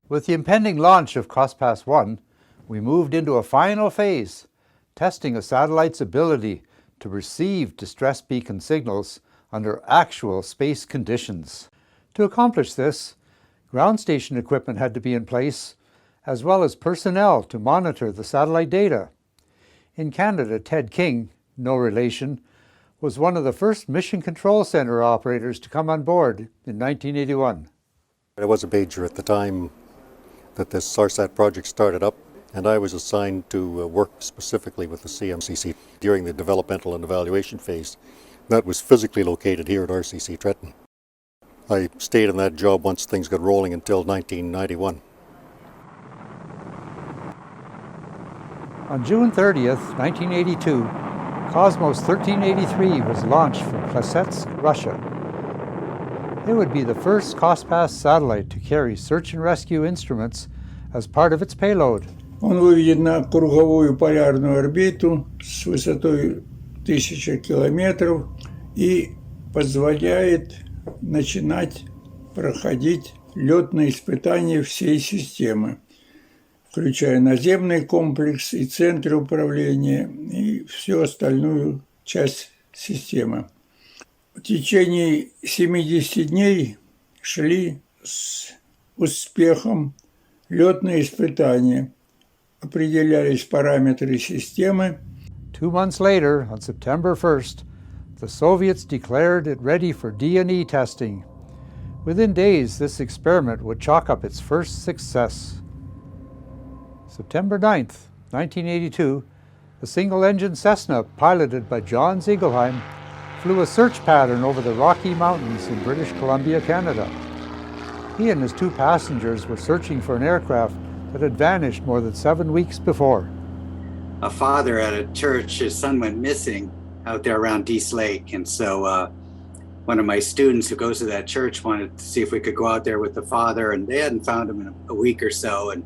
With the impending launch of COSPAS-1, we moved into a final phase, testing a satellite's ability to receive distress beacon signals under actual space conditions. To accomplish this, ground station equipment had to be in place, as well as personnel to monitor the satellite data. In Canada, Ted King, no relation, was one of the first Mission Control Center operators to come on board in 1981. I was a pager at the time that this SARSAT project started up, and I was assigned to work specifically with the CMCC during the developmental and evaluation phase. That was physically located here at RCC Trenton. I stayed in that job once things got rolling until 1991. On June 30th, 1982, Cosmos 1383 was launched from Plesetsk, Russia. It would be the first COSPAS satellite to carry search and rescue instruments as part of its payload. Он выведен на круговую полярную орбиту с высотой 1000 километров и позволяет начинать проходить летные испытания всей системы, включая наземный комплекс и центры управления и всю остальную часть системы. В течение 70 дней шли с успехом летные испытания, определялись параметры системы. 2 months later, on September 1st, the Soviets declared it ready for D&E testing. Within days, this experiment would chalk up its first success. September 9th, 1982, a single-engine Cessna piloted by John Ziegelheim flew a search pattern over the Rocky Mountains in British Columbia, Canada. He and his 2 passengers were searching for an aircraft that had vanished more than 7 weeks before. A father at a church, his son went missing out there around Dease Lake, and so one of my students who goes to that church wanted to see if we could go out there with the father, and they hadn't found him in a week or so, and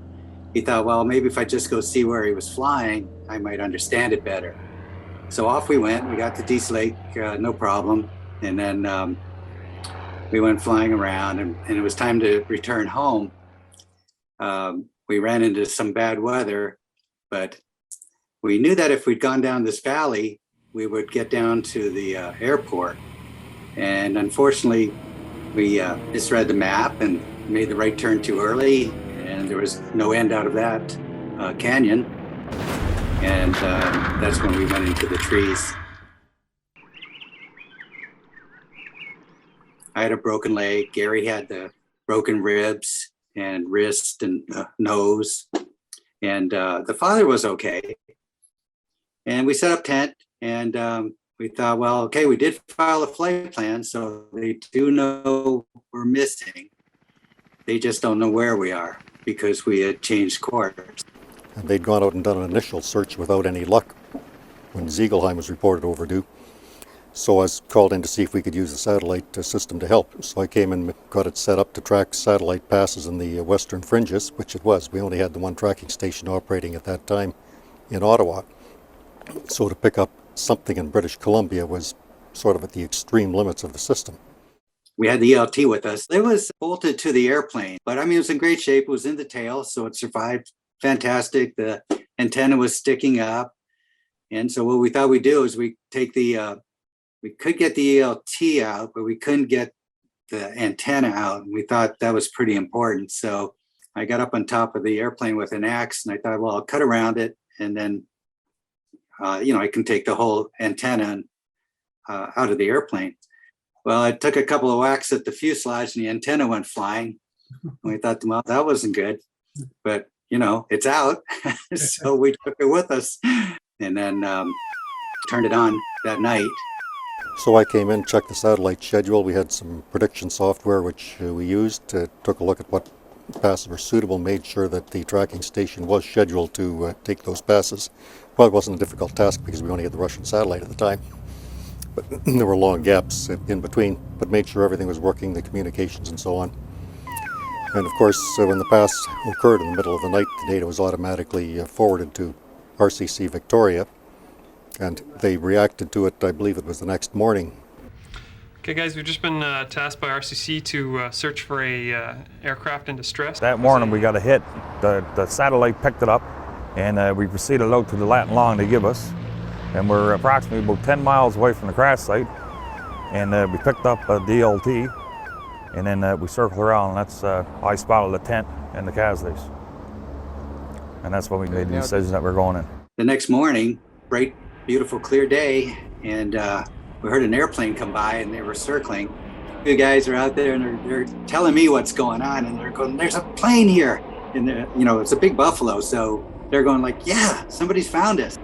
he thought, well, maybe if I just go see where he was flying, I might understand it better. So off we went. We got to Dease Lake, no problem, and then we went flying around, and it was time to return home. We ran into some bad weather, but we knew that if we'd gone down this valley, we would get down to the airport. And unfortunately, we misread the map and made the right turn too early, and there was no end out of that canyon. And that's when we went into the trees. I had a broken leg. Gary had the broken ribs and wrist and nose. And the father was okay. And we set up tent, and we thought, well, okay, we did file a flight plan, so they do know we're missing. They just don't know where we are because we had changed course. And they'd gone out and done an initial search without any luck when Ziegelheim was reported overdue. So I was called in to see if we could use the satellite system to help. So I came and got it set up to track satellite passes in the western fringes, which it was. We only had the one tracking station operating at that time in Ottawa. So to pick up something in British Columbia was sort of at the extreme limits of the system. We had the ELT with us. It was bolted to the airplane, but I mean, it was in great shape. It was in the tail, so it survived. Fantastic. The antenna was sticking up. And so what we thought we'd do is we could get the ELT out, but we couldn't get the antenna out. And we thought that was pretty important. So I got up on top of the airplane with an axe, and I thought, well, I'll cut around it, and then, I can take the whole antenna out of the airplane. Well, I took a couple of whacks at the fuselage, and the antenna went flying. And we thought, well, that wasn't good. But it's out. So we took it with us and then turned it on that night. So I came in, checked the satellite schedule. We had some prediction software which we used, took a look at what passes were suitable, made sure that the tracking station was scheduled to take those passes. Well, it wasn't a difficult task because we only had the Russian satellite at the time. But there were long gaps in between, but made sure everything was working, the communications and so on. And of course, when the pass occurred in the middle of the night, the data was automatically forwarded to RCC Victoria, and they reacted to it, I believe it was the next morning. Okay, guys, we've just been tasked by RCC to search for a aircraft in distress. That morning we got a hit. The satellite picked it up, and we proceeded out to the lat long they give us. And we're approximately about 10 miles away from the crash site. And we picked up a DLT, and then we circled around, and that's, I spotted the tent and the casualties. And that's when we made the decision that we're going in. The next morning, bright, beautiful, clear day, and we heard an airplane come by, and they were circling. The guys are out there, and they're telling me what's going on, and they're going, "There's a plane here," and it's a big Buffalo, so they're going like, "Yeah, somebody's found us."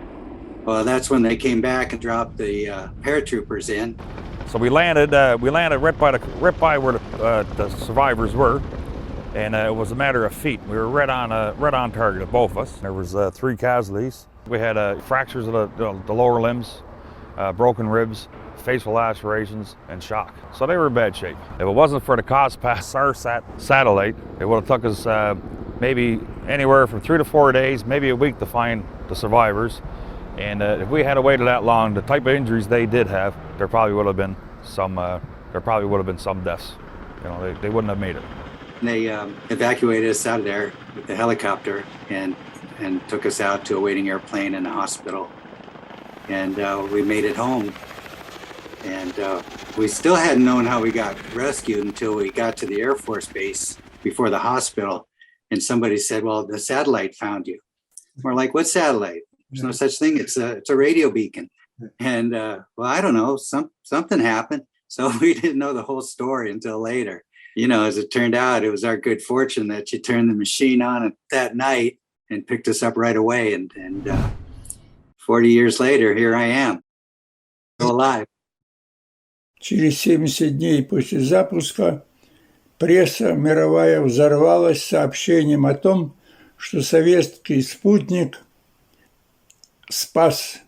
Well, that's when they came back and dropped the paratroopers in. So we landed right by where the survivors were, and it was a matter of feet. We were right on target, both of us. There was 3 casualties. We had fractures of the lower limbs, broken ribs, facial lacerations, and shock. So they were in bad shape. If it wasn't for the COSPAS satellite, it would have took us maybe anywhere from 3 to 4 days, maybe a week to find the survivors. And if we had waited that long, the type of injuries they did have, there probably would have been some deaths. They wouldn't have made it. They evacuated us out of there with the helicopter and took us out to a waiting airplane in a hospital. And we made it home. And we still hadn't known how we got rescued until we got to the Air Force Base before the hospital. And somebody said, "Well, the satellite found you." We're like, "What satellite? There's no such thing. It's a radio beacon." And well, I don't know, something happened. So we didn't know the whole story until later. As it turned out, it was our good fortune that you turned the machine on that night and picked us up right away. And 40 years later, here I am, still alive. Через 70 дней после запуска пресса мировая взорвалась сообщением о том, что советский спутник спас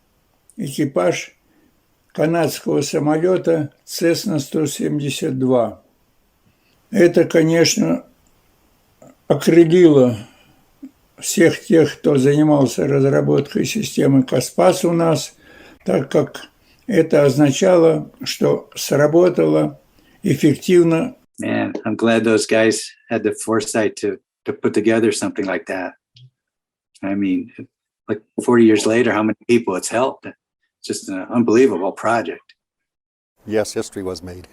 экипаж канадского самолета Cessna-172. Это, конечно, окрылило всех тех, кто занимался разработкой системы COSPAS у нас, так как это означало, что сработало эффективно. Man, I'm glad those guys had the foresight to put together something like that. I mean, like 40 years later, how many people it's helped? It's just an unbelievable project. Yes, history was made.